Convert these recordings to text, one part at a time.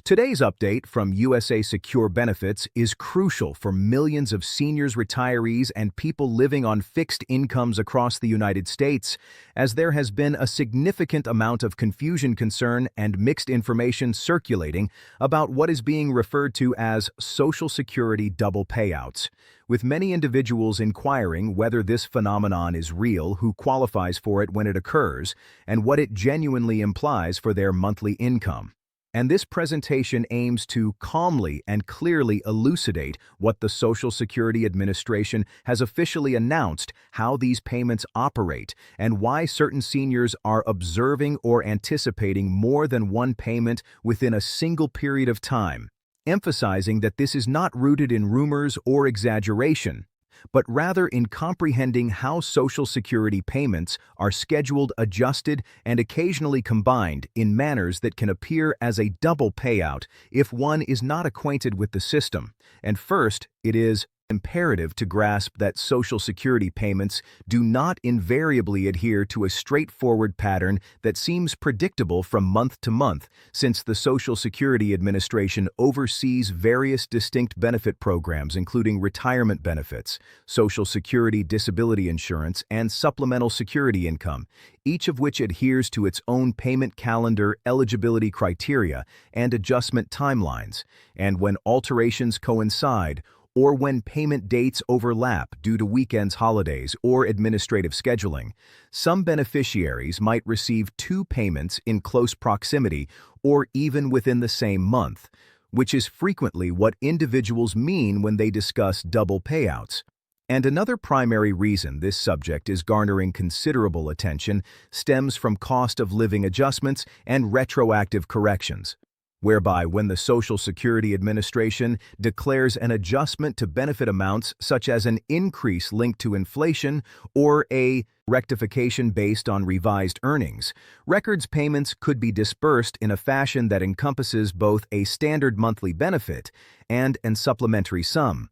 Today's update from USA Secure Benefits is crucial for millions of seniors, retirees, and people living on fixed incomes across the United States, as there has been a significant amount of confusion, concern, and mixed information circulating about what is being referred to as Social Security double payouts, with many individuals inquiring whether this phenomenon is real, who qualifies for it when it occurs, and what it genuinely implies for their monthly income. And this presentation aims to calmly and clearly elucidate what the Social Security Administration has officially announced, how these payments operate, and why certain seniors are observing or anticipating more than one payment within a single period of time, emphasizing that this is not rooted in rumors or exaggeration, but rather in comprehending how Social Security payments are scheduled, adjusted, and occasionally combined in manners that can appear as a double payout if one is not acquainted with the system. And first, it is imperative to grasp that Social Security payments do not invariably adhere to a straightforward pattern that seems predictable from month to month, since the Social Security Administration oversees various distinct benefit programs including retirement benefits, Social Security disability insurance, and supplemental security income, each of which adheres to its own payment calendar, eligibility criteria, and adjustment timelines. And when alterations coincide, or when payment dates overlap due to weekends, holidays, or administrative scheduling, some beneficiaries might receive two payments in close proximity or even within the same month, which is frequently what individuals mean when they discuss double payouts. And another primary reason this subject is garnering considerable attention stems from cost of living adjustments and retroactive corrections, whereby when the Social Security Administration declares an adjustment to benefit amounts such as an increase linked to inflation or a rectification based on revised earnings, records payments could be dispersed in a fashion that encompasses both a standard monthly benefit and an supplementary sum.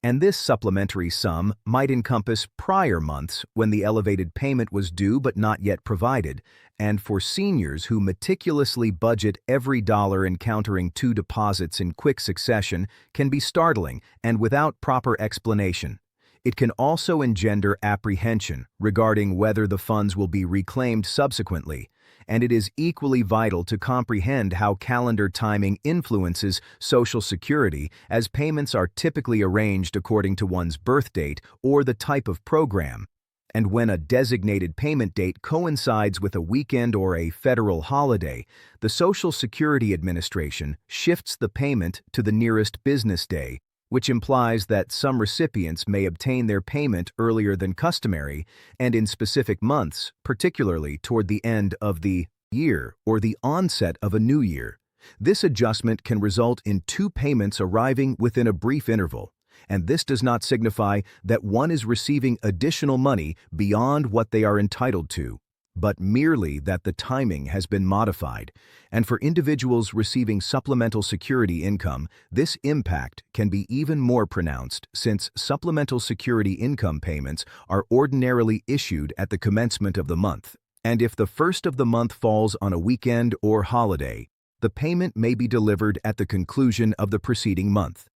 And this supplementary sum might encompass prior months when the elevated payment was due but not yet provided, and for seniors who meticulously budget every dollar, encountering two deposits in quick succession can be startling and without proper explanation. It can also engender apprehension regarding whether the funds will be reclaimed subsequently, and it is equally vital to comprehend how calendar timing influences Social Security, as payments are typically arranged according to one's birth date or the type of program. And when a designated payment date coincides with a weekend or a federal holiday, the Social Security Administration shifts the payment to the nearest business day, which implies that some recipients may obtain their payment earlier than customary and in specific months, particularly toward the end of the year or the onset of a new year. This adjustment can result in two payments arriving within a brief interval, and this does not signify that one is receiving additional money beyond what they are entitled to, but merely that the timing has been modified. And for individuals receiving supplemental security income, this impact can be even more pronounced, since supplemental security income payments are ordinarily issued at the commencement of the month. And if the first of the month falls on a weekend or holiday, the payment may be delivered at the conclusion of the preceding month.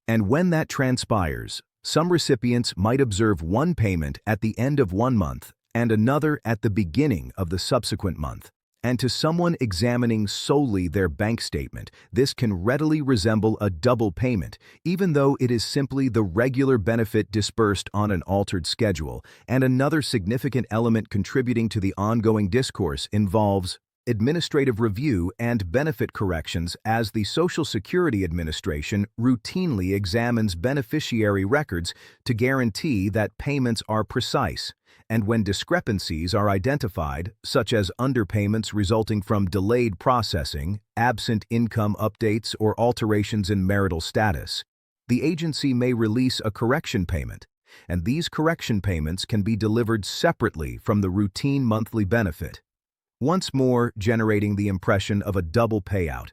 And when that transpires, some recipients might observe one payment at the end of one month and another at the beginning of the subsequent month. And to someone examining solely their bank statement, this can readily resemble a double payment, even though it is simply the regular benefit disbursed on an altered schedule. And another significant element contributing to the ongoing discourse involves administrative review and benefit corrections, as the Social Security Administration routinely examines beneficiary records to guarantee that payments are precise. And when discrepancies are identified, such as underpayments resulting from delayed processing, absent income updates, or alterations in marital status, the agency may release a correction payment, and these correction payments can be delivered separately from the routine monthly benefit, once more generating the impression of a double payout,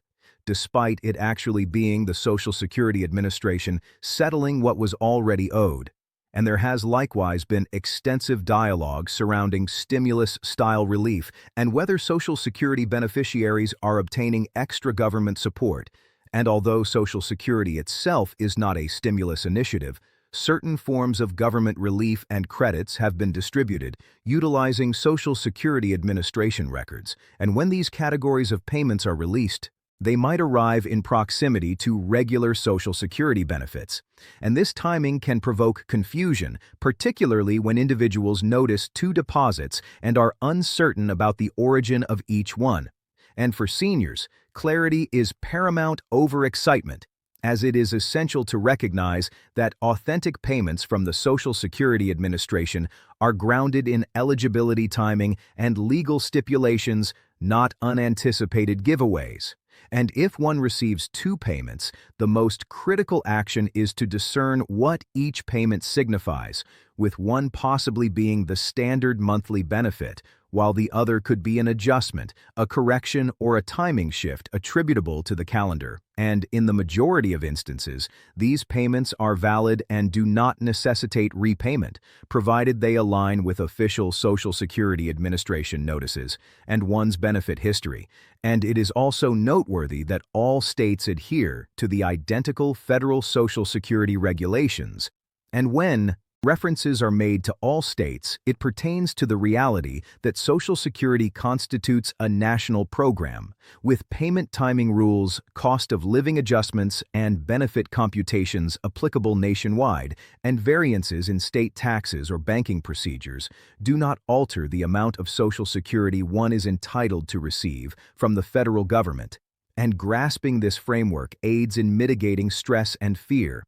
despite it actually being the Social Security Administration settling what was already owed. And there has likewise been extensive dialogue surrounding stimulus-style relief and whether Social Security beneficiaries are obtaining extra government support. And although Social Security itself is not a stimulus initiative, certain forms of government relief and credits have been distributed, utilizing Social Security Administration records. And when these categories of payments are released, they might arrive in proximity to regular Social Security benefits. And this timing can provoke confusion, particularly when individuals notice two deposits and are uncertain about the origin of each one. And for seniors, clarity is paramount over excitement, as it is essential to recognize that authentic payments from the Social Security Administration are grounded in eligibility timing and legal stipulations, not unanticipated giveaways. And if one receives two payments, the most critical action is to discern what each payment signifies, with one possibly being the standard monthly benefit, while the other could be an adjustment, a correction, or a timing shift attributable to the calendar. And in the majority of instances, these payments are valid and do not necessitate repayment, provided they align with official Social Security Administration notices and one's benefit history. And it is also noteworthy that all states adhere to the identical federal Social Security regulations. And when references are made to all states, it pertains to the reality that Social Security constitutes a national program, with payment timing rules, cost of living adjustments, and benefit computations applicable nationwide, and variances in state taxes or banking procedures do not alter the amount of Social Security one is entitled to receive from the federal government. And grasping this framework aids in mitigating stress and fear,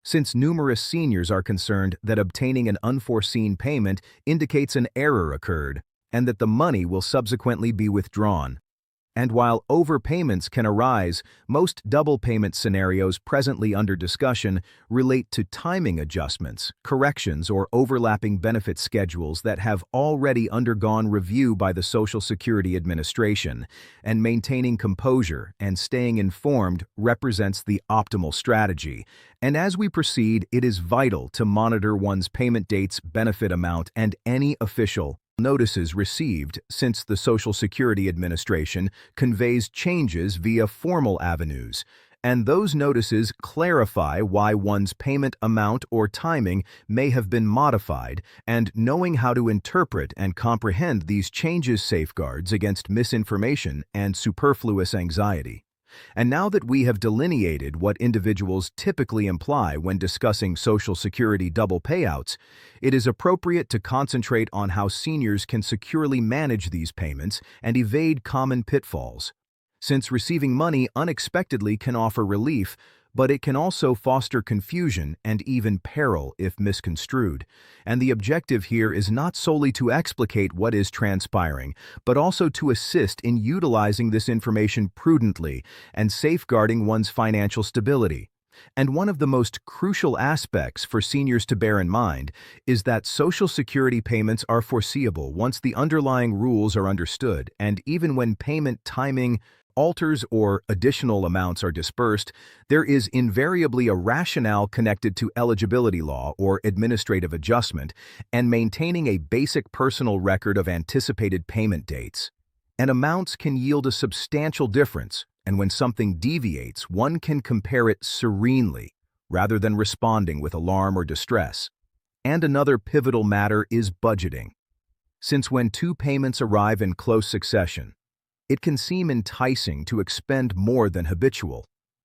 since numerous seniors are concerned that obtaining an unforeseen payment indicates an error occurred and that the money will subsequently be withdrawn. And while overpayments can arise, most double payment scenarios presently under discussion relate to timing adjustments, corrections, or overlapping benefit schedules that have already undergone review by the Social Security Administration, and maintaining composure and staying informed represents the optimal strategy. And as we proceed, it is vital to monitor one's payment dates, benefit amount, and any official notices received, since the Social Security Administration conveys changes via formal avenues, and those notices clarify why one's payment amount or timing may have been modified, and knowing how to interpret and comprehend these changes safeguards against misinformation and superfluous anxiety. And now that we have delineated what individuals typically imply when discussing Social Security double payouts, it is appropriate to concentrate on how seniors can securely manage these payments and evade common pitfalls. Since receiving money unexpectedly can offer relief, but it can also foster confusion and even peril if misconstrued. And the objective here is not solely to explicate what is transpiring, but also to assist in utilizing this information prudently and safeguarding one's financial stability. And one of the most crucial aspects for seniors to bear in mind is that Social Security payments are foreseeable once the underlying rules are understood, and even when payment timing alters or additional amounts are dispersed, there is invariably a rationale connected to eligibility law or administrative adjustment and maintaining a basic personal record of anticipated payment dates. And amounts can yield a substantial difference, and when something deviates, one can compare it serenely rather than responding with alarm or distress. And another pivotal matter is budgeting. Since when two payments arrive in close succession, it can seem enticing to expend more than habitual,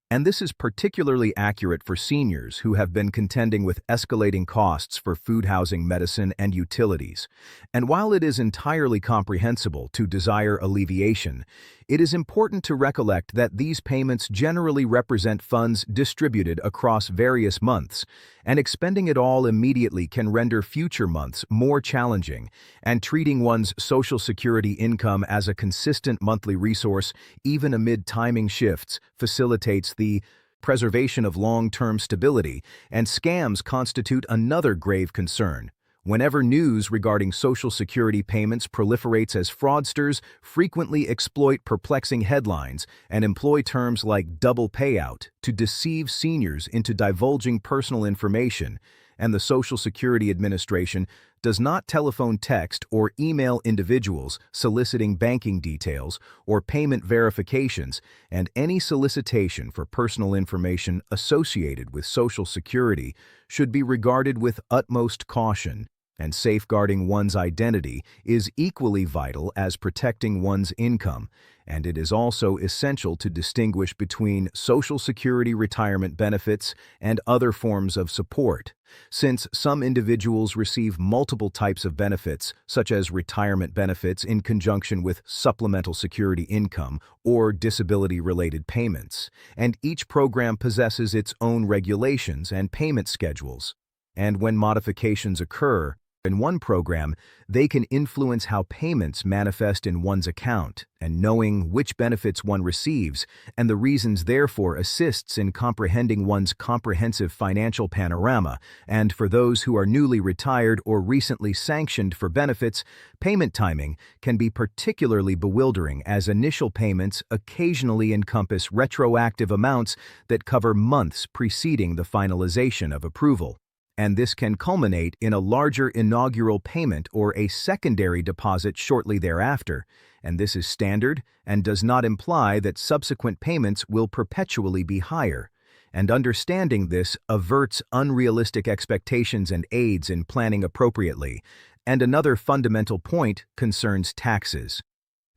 and this is particularly accurate for seniors who have been contending with escalating costs for food, housing, medicine, and utilities. And while it is entirely comprehensible to desire alleviation, it is important to recollect that these payments generally represent funds distributed across various months, and expending it all immediately can render future months more challenging, and treating one's Social Security income as a consistent monthly resource, even amid timing shifts, facilitates the preservation of long-term stability, and scams constitute another grave concern. Whenever news regarding Social Security payments proliferates, as fraudsters frequently exploit perplexing headlines and employ terms like double payout to deceive seniors into divulging personal information, and the Social Security Administration does not telephone, text, or email individuals soliciting banking details or payment verifications, and any solicitation for personal information associated with Social Security should be regarded with utmost caution, and safeguarding one's identity is equally vital as protecting one's income, and it is also essential to distinguish between Social Security retirement benefits and other forms of support. Since some individuals receive multiple types of benefits, such as retirement benefits in conjunction with supplemental security income or disability-related payments, and each program possesses its own regulations and payment schedules. And when modifications occur in one program, they can influence how payments manifest in one's account, and knowing which benefits one receives and the reasons therefore assists in comprehending one's comprehensive financial panorama. And for those who are newly retired or recently sanctioned for benefits, payment timing can be particularly bewildering, as initial payments occasionally encompass retroactive amounts that cover months preceding the finalization of approval. And this can culminate in a larger inaugural payment or a secondary deposit shortly thereafter, and this is standard and does not imply that subsequent payments will perpetually be higher. And understanding this averts unrealistic expectations and aids in planning appropriately. And another fundamental point concerns taxes.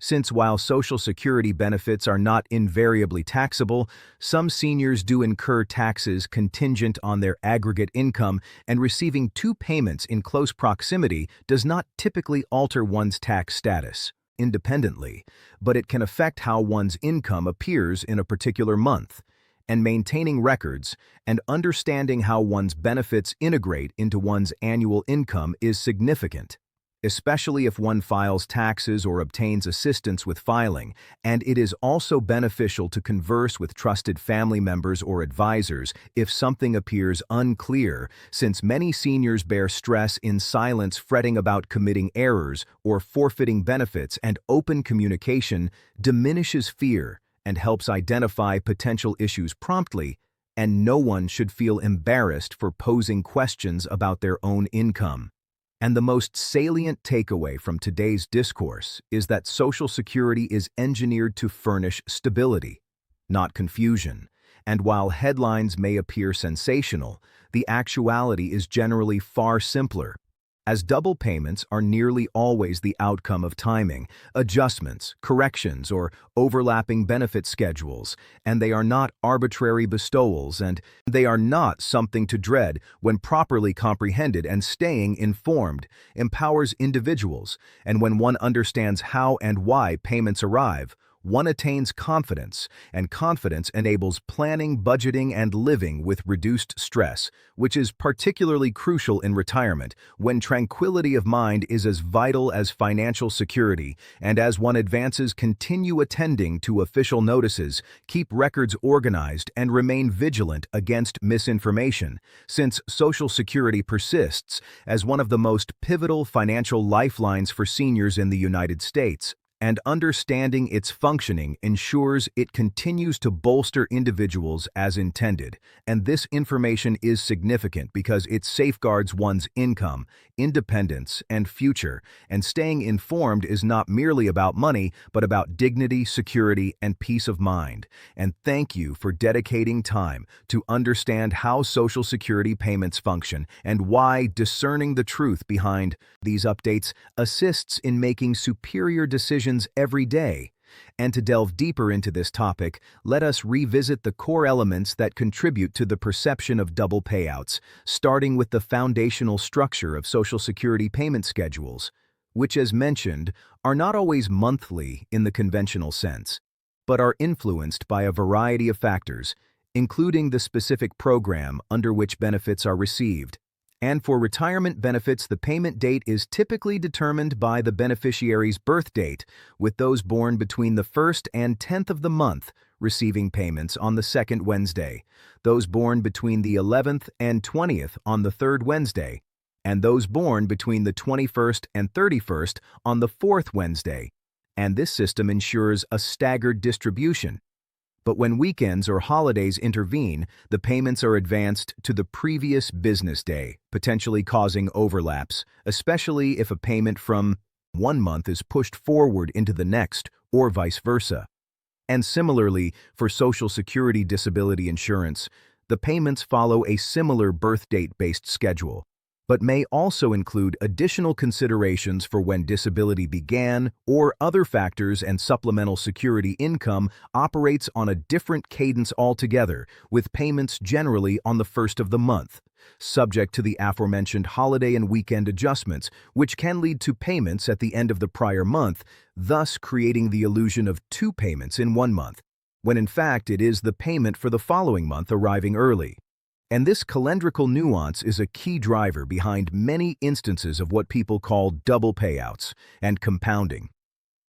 Since while Social Security benefits are not invariably taxable, some seniors do incur taxes contingent on their aggregate income, and receiving two payments in close proximity does not typically alter one's tax status independently, but it can affect how one's income appears in a particular month. And maintaining records and understanding how one's benefits integrate into one's annual income is significant, especially if one files taxes or obtains assistance with filing, and it is also beneficial to converse with trusted family members or advisors if something appears unclear, since many seniors bear stress in silence, fretting about committing errors or forfeiting benefits, and open communication diminishes fear and helps identify potential issues promptly, and no one should feel embarrassed for posing questions about their own income. And the most salient takeaway from today's discourse is that Social Security is engineered to furnish stability, not confusion. And while headlines may appear sensational, the actuality is generally far simpler, as double payments are nearly always the outcome of timing, adjustments, corrections, or overlapping benefit schedules, and they are not arbitrary bestowals, and they are not something to dread when properly comprehended. And staying informed empowers individuals, and when one understands how and why payments arrive, one attains confidence, and confidence enables planning, budgeting, and living with reduced stress, which is particularly crucial in retirement, when tranquility of mind is as vital as financial security. And as one advances, continue attending to official notices, keep records organized, and remain vigilant against misinformation, since Social Security persists as one of the most pivotal financial lifelines for seniors in the United States. And understanding its functioning ensures it continues to bolster individuals as intended. And this information is significant because it safeguards one's income, independence, and future. And staying informed is not merely about money, but about dignity, security, and peace of mind. And thank you for dedicating time to understand how Social Security payments function and why discerning the truth behind these updates assists in making superior decisions every day. And to delve deeper into this topic, let us revisit the core elements that contribute to the perception of double payouts, starting with the foundational structure of Social Security payment schedules, which, as mentioned, are not always monthly in the conventional sense, but are influenced by a variety of factors, including the specific program under which benefits are received. And for retirement benefits, the payment date is typically determined by the beneficiary's birth date, with those born between the 1st and 10th of the month receiving payments on the 2nd Wednesday, those born between the 11th and 20th on the 3rd Wednesday, and those born between the 21st and 31st on the 4th Wednesday. And this system ensures a staggered distribution, But when weekends or holidays intervene, the payments are advanced to the previous business day, potentially causing overlaps, especially if a payment from one month is pushed forward into the next, or vice versa. And similarly, for Social Security disability insurance, the payments follow a similar birth date-based schedule, but may also include additional considerations for when disability began or other factors, and supplemental security income operates on a different cadence altogether, with payments generally on the first of the month, subject to the aforementioned holiday and weekend adjustments, which can lead to payments at the end of the prior month, thus creating the illusion of two payments in one month, when in fact it is the payment for the following month arriving early. And this calendrical nuance is a key driver behind many instances of what people call double payouts and compounding.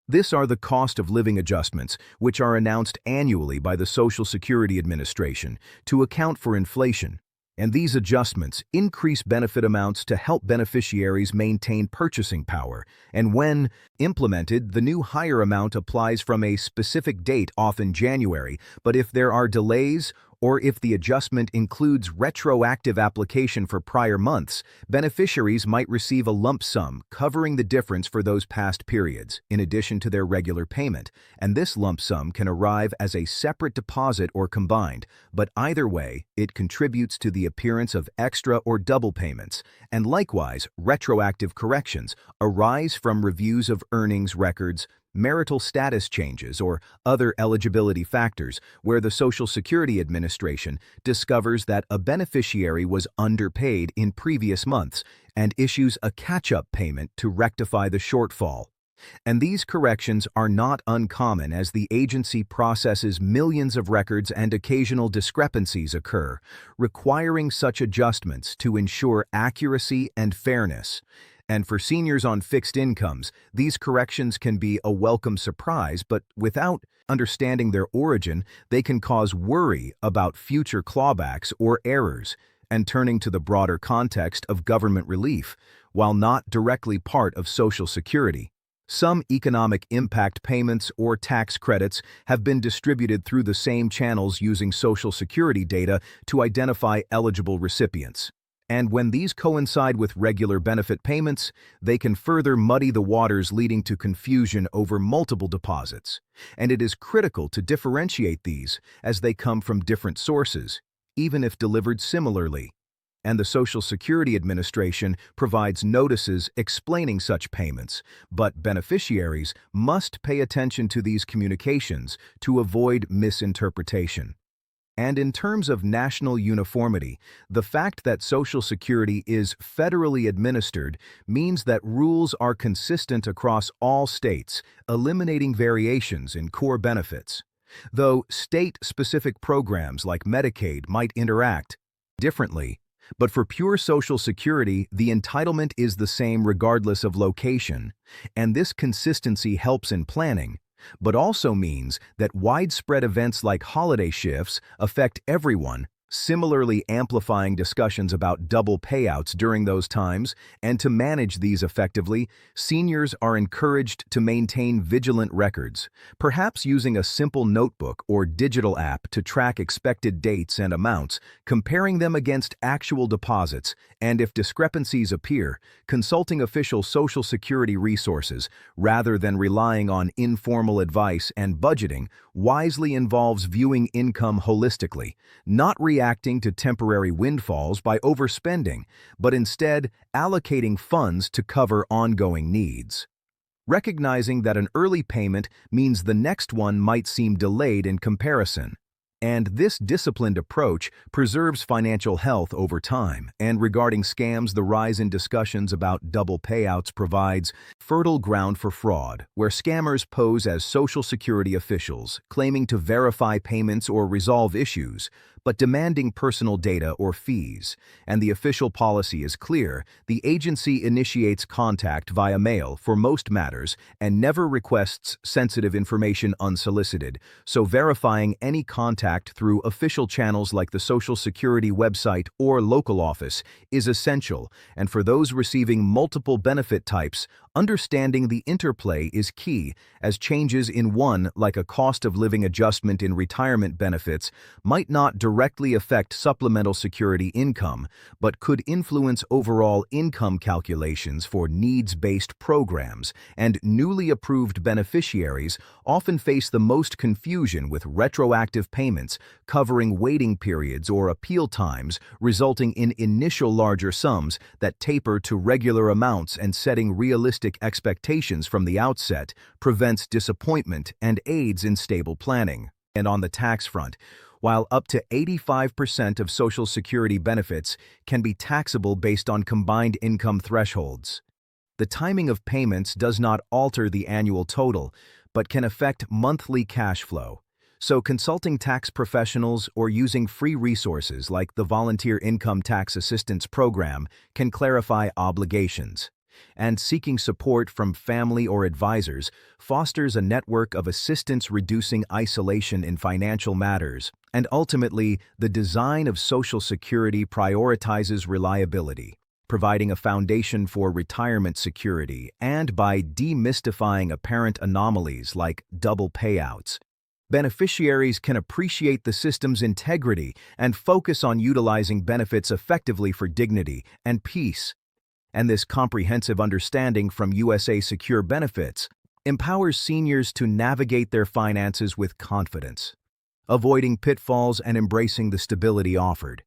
This are the cost of living adjustments, which are announced annually by the Social Security Administration to account for inflation. And these adjustments increase benefit amounts to help beneficiaries maintain purchasing power. And when implemented, the new higher amount applies from a specific date, often January. But if there are delays, or if the adjustment includes retroactive application for prior months, beneficiaries might receive a lump sum covering the difference for those past periods, in addition to their regular payment, and this lump sum can arrive as a separate deposit or combined, but either way, it contributes to the appearance of extra or double payments, and likewise, retroactive corrections arise from reviews of earnings records, marital status changes, or other eligibility factors where the Social Security Administration discovers that a beneficiary was underpaid in previous months and issues a catch-up payment to rectify the shortfall. And these corrections are not uncommon as the agency processes millions of records and occasional discrepancies occur, requiring such adjustments to ensure accuracy and fairness. And for seniors on fixed incomes, these corrections can be a welcome surprise, but without understanding their origin, they can cause worry about future clawbacks or errors. And turning to the broader context of government relief, while not directly part of Social Security, some economic impact payments or tax credits have been distributed through the same channels using Social Security data to identify eligible recipients. And when these coincide with regular benefit payments, they can further muddy the waters, leading to confusion over multiple deposits. And it is critical to differentiate these as they come from different sources, even if delivered similarly. And the Social Security Administration provides notices explaining such payments, but beneficiaries must pay attention to these communications to avoid misinterpretation. And in terms of national uniformity, the fact that Social Security is federally administered means that rules are consistent across all states, eliminating variations in core benefits. Though state-specific programs like Medicaid might interact differently, but for pure Social Security, the entitlement is the same regardless of location, and this consistency helps in planning, but also means that widespread events like holiday shifts affect everyone, similarly amplifying discussions about double payouts during those times. And to manage these effectively, seniors are encouraged to maintain vigilant records, perhaps using a simple notebook or digital app to track expected dates and amounts, comparing them against actual deposits, and if discrepancies appear, consulting official Social Security resources rather than relying on informal advice. And budgeting wisely involves viewing income holistically, not reacting to temporary windfalls by overspending, but instead allocating funds to cover ongoing needs. Recognizing that an early payment means the next one might seem delayed in comparison. And this disciplined approach preserves financial health over time. And regarding scams, the rise in discussions about double payouts provides fertile ground for fraud, where scammers pose as Social Security officials, claiming to verify payments or resolve issues, but demanding personal data or fees. And the official policy is clear: the agency initiates contact via mail for most matters and never requests sensitive information unsolicited, so verifying any contact through official channels like the Social Security website or local office is essential. And for those receiving multiple benefit types, Understanding the interplay is key, as changes in one, like a cost of living adjustment in retirement benefits, might not directly affect supplemental security income, but could influence overall income calculations for needs-based programs, and newly approved beneficiaries often face the most confusion with retroactive payments, covering waiting periods or appeal times, resulting in initial larger sums that taper to regular amounts, and setting realistic expectations from the outset prevents disappointment and aids in stable planning. And on the tax front, while up to 85% of Social Security benefits can be taxable based on combined income thresholds, the timing of payments does not alter the annual total, but can affect monthly cash flow. So consulting tax professionals or using free resources like the Volunteer Income Tax Assistance Program can clarify obligations. And seeking support from family or advisors fosters a network of assistance, reducing isolation in financial matters. And ultimately, the design of Social Security prioritizes reliability, providing a foundation for retirement security, and by demystifying apparent anomalies like double payouts, beneficiaries can appreciate the system's integrity and focus on utilizing benefits effectively for dignity and peace. And this comprehensive understanding from USA Secure Benefits empowers seniors to navigate their finances with confidence, avoiding pitfalls and embracing the stability offered.